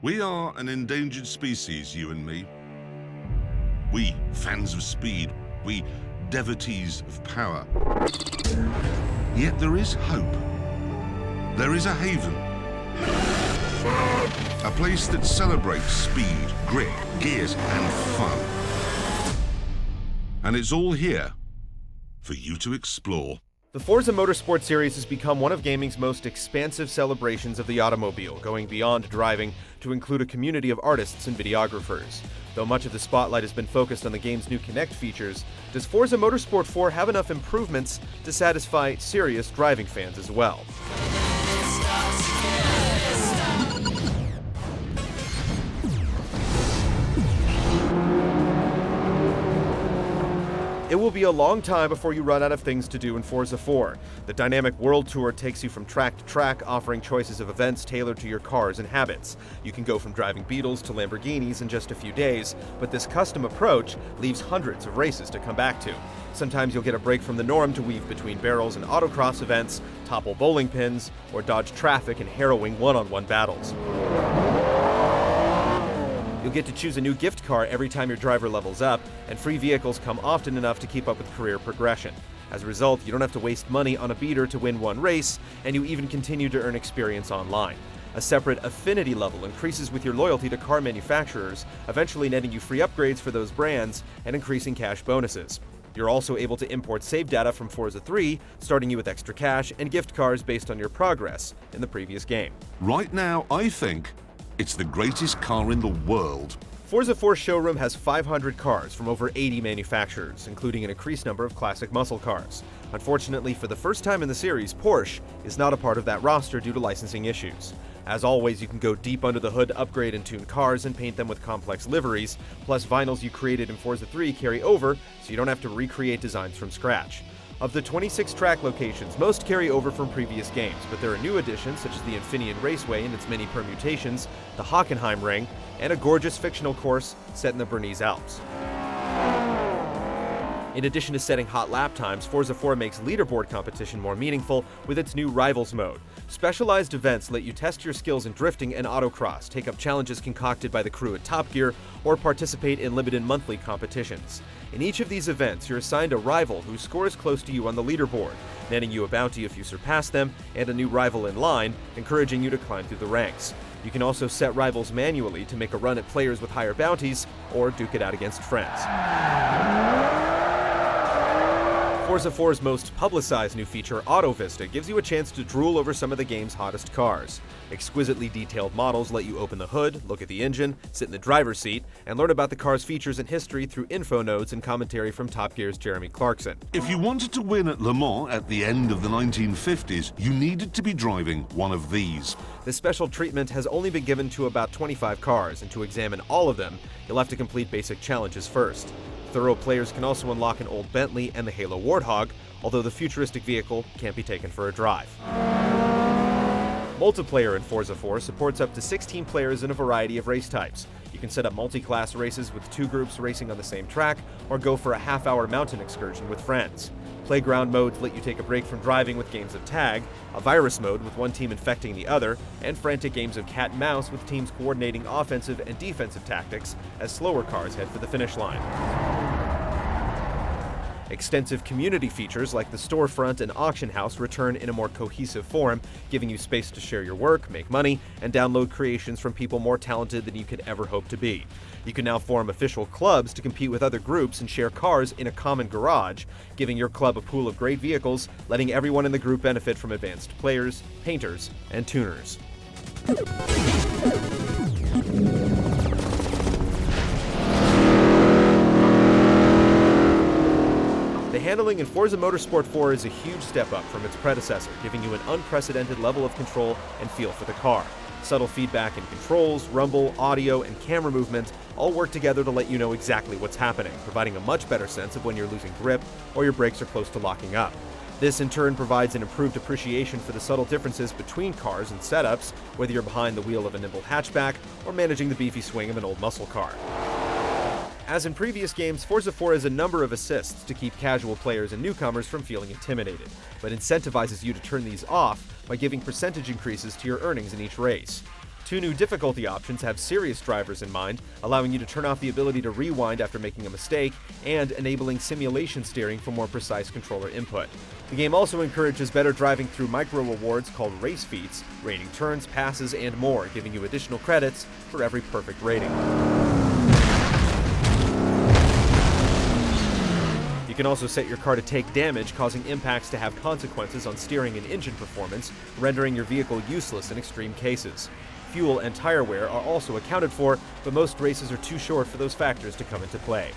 We are an endangered species, you and me. We, fans of speed, we devotees of power. Yet there is hope. There is a haven. A place that celebrates speed, grit, gears, and fun. And it's all here for you to explore. The Forza Motorsport series has become one of gaming's most expansive celebrations of the automobile, going beyond driving to include a community of artists and videographers. Though much of the spotlight has been focused on the game's new Connect features, does Forza Motorsport 4 have enough improvements to satisfy serious driving fans as well? It will be a long time before you run out of things to do in Forza 4. The dynamic World Tour takes you from track to track, offering choices of events tailored to your cars and habits. You can go from driving Beetles to Lamborghinis in just a few days, but this custom approach leaves hundreds of races to come back to. Sometimes you'll get a break from the norm to weave between barrels and autocross events, topple bowling pins, or dodge traffic in harrowing one-on-one battles. You'll get to choose a new gift car every time your driver levels up, and free vehicles come often enough to keep up with career progression. As a result, you don't have to waste money on a beater to win one race, and you even continue to earn experience online. A separate affinity level increases with your loyalty to car manufacturers, eventually netting you free upgrades for those brands and increasing cash bonuses. You're also able to import save data from Forza 3, starting you with extra cash and gift cards based on your progress in the previous game. Right now, I think it's the greatest car in the world. Forza 4's showroom has 500 cars from over 80 manufacturers, including an increased number of classic muscle cars. Unfortunately, for the first time in the series, Porsche is not a part of that roster due to licensing issues. As always, you can go deep under the hood to upgrade and tune cars and paint them with complex liveries, plus vinyls you created in Forza 3 carry over, so you don't have to recreate designs from scratch. Of the 26 track locations, most carry over from previous games, but there are new additions such as the Infineon Raceway and its many permutations, the Hockenheim Ring, and a gorgeous fictional course set in the Bernese Alps. In addition to setting hot lap times, Forza 4 makes leaderboard competition more meaningful with its new Rivals mode. Specialized events let you test your skills in drifting and autocross, take up challenges concocted by the crew at Top Gear, or participate in limited monthly competitions. In each of these events, you're assigned a rival who scores close to you on the leaderboard, netting you a bounty if you surpass them, and a new rival in line, encouraging you to climb through the ranks. You can also set rivals manually to make a run at players with higher bounties, or duke it out against friends. Forza 4's most publicized new feature, Auto Vista, gives you a chance to drool over some of the game's hottest cars. Exquisitely detailed models let you open the hood, look at the engine, sit in the driver's seat, and learn about the car's features and history through info nodes and commentary from Top Gear's Jeremy Clarkson. If you wanted to win at Le Mans at the end of the 1950s, you needed to be driving one of these. This special treatment has only been given to about 25 cars, and to examine all of them, you'll have to complete basic challenges first. Thorough players can also unlock an old Bentley and the Halo Warthog, although the futuristic vehicle can't be taken for a drive. Multiplayer in Forza 4 supports up to 16 players in a variety of race types. You can set up multi-class races with 2 groups racing on the same track, or go for a half-hour mountain excursion with friends. Playground modes let you take a break from driving with games of tag, a virus mode with one team infecting the other, and frantic games of cat and mouse with teams coordinating offensive and defensive tactics as slower cars head for the finish line. Extensive community features like the storefront and auction house return in a more cohesive form, giving you space to share your work, make money, and download creations from people more talented than you could ever hope to be. You can now form official clubs to compete with other groups and share cars in a common garage, giving your club a pool of great vehicles, letting everyone in the group benefit from advanced players, painters, and tuners. The handling in Forza Motorsport 4 is a huge step up from its predecessor, giving you an unprecedented level of control and feel for the car. Subtle feedback in controls, rumble, audio, and camera movement all work together to let you know exactly what's happening, providing a much better sense of when you're losing grip or your brakes are close to locking up. This in turn provides an improved appreciation for the subtle differences between cars and setups, whether you're behind the wheel of a nimble hatchback or managing the beefy swing of an old muscle car. As in previous games, Forza 4 has a number of assists to keep casual players and newcomers from feeling intimidated, but incentivizes you to turn these off by giving percentage increases to your earnings in each race. Two new difficulty options have serious drivers in mind, allowing you to turn off the ability to rewind after making a mistake, and enabling simulation steering for more precise controller input. The game also encourages better driving through micro-rewards called race feats, rating turns, passes, and more, giving you additional credits for every perfect rating. You can also set your car to take damage, causing impacts to have consequences on steering and engine performance, rendering your vehicle useless in extreme cases. Fuel and tire wear are also accounted for, but most races are too short for those factors to come into play.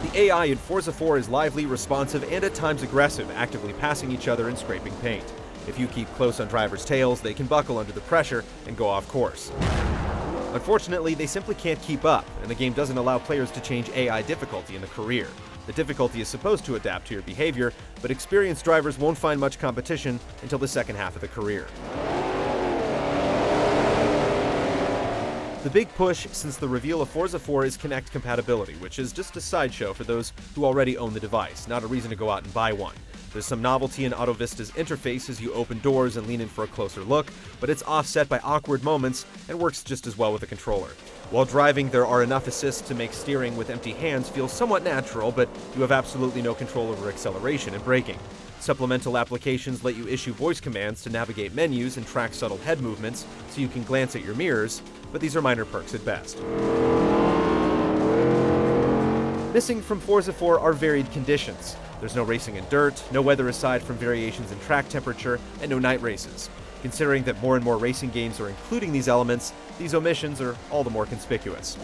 The AI in Forza 4 is lively, responsive, and at times aggressive, actively passing each other and scraping paint. If you keep close on drivers' tails, they can buckle under the pressure and go off course. Unfortunately, they simply can't keep up, and the game doesn't allow players to change AI difficulty in the career. The difficulty is supposed to adapt to your behavior, but experienced drivers won't find much competition until the second half of the career. The big push since the reveal of Forza 4 is Kinect compatibility, which is just a sideshow for those who already own the device, not a reason to go out and buy one. There's some novelty in AutoVista's interface as you open doors and lean in for a closer look, but it's offset by awkward moments and works just as well with a controller. While driving, there are enough assists to make steering with empty hands feel somewhat natural, but you have absolutely no control over acceleration and braking. Supplemental applications let you issue voice commands to navigate menus and track subtle head movements so you can glance at your mirrors, but these are minor perks at best. Missing from Forza 4 are varied conditions. There's no racing in dirt, no weather aside from variations in track temperature, and no night races. Considering that more and more racing games are including these elements, these omissions are all the more conspicuous.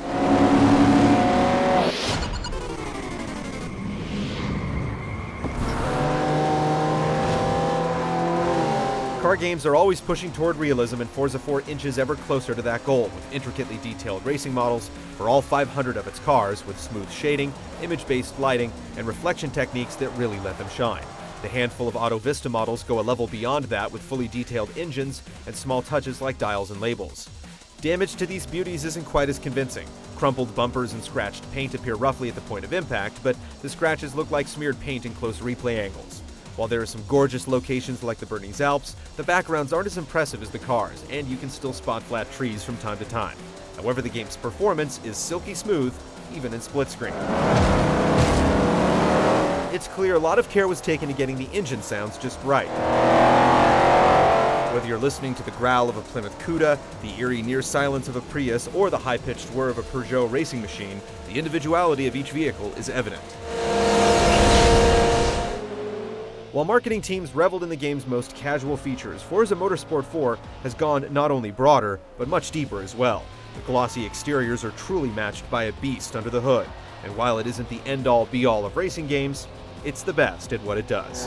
Car games are always pushing toward realism, and Forza 4 inches ever closer to that goal, with intricately detailed racing models for all 500 of its cars, with smooth shading, image-based lighting, and reflection techniques that really let them shine. The handful of AutoVista models go a level beyond that, with fully detailed engines and small touches like dials and labels. Damage to these beauties isn't quite as convincing. Crumpled bumpers and scratched paint appear roughly at the point of impact, but the scratches look like smeared paint in close replay angles. While there are some gorgeous locations like the Bernese Alps, the backgrounds aren't as impressive as the cars, and you can still spot flat trees from time to time. However, the game's performance is silky smooth, even in split screen. It's clear a lot of care was taken in getting the engine sounds just right. Whether you're listening to the growl of a Plymouth Cuda, the eerie near silence of a Prius, or the high-pitched whir of a Peugeot racing machine, the individuality of each vehicle is evident. While marketing teams reveled in the game's most casual features, Forza Motorsport 4 has gone not only broader, but much deeper as well. The glossy exteriors are truly matched by a beast under the hood, and while it isn't the end-all be-all of racing games, it's the best at what it does.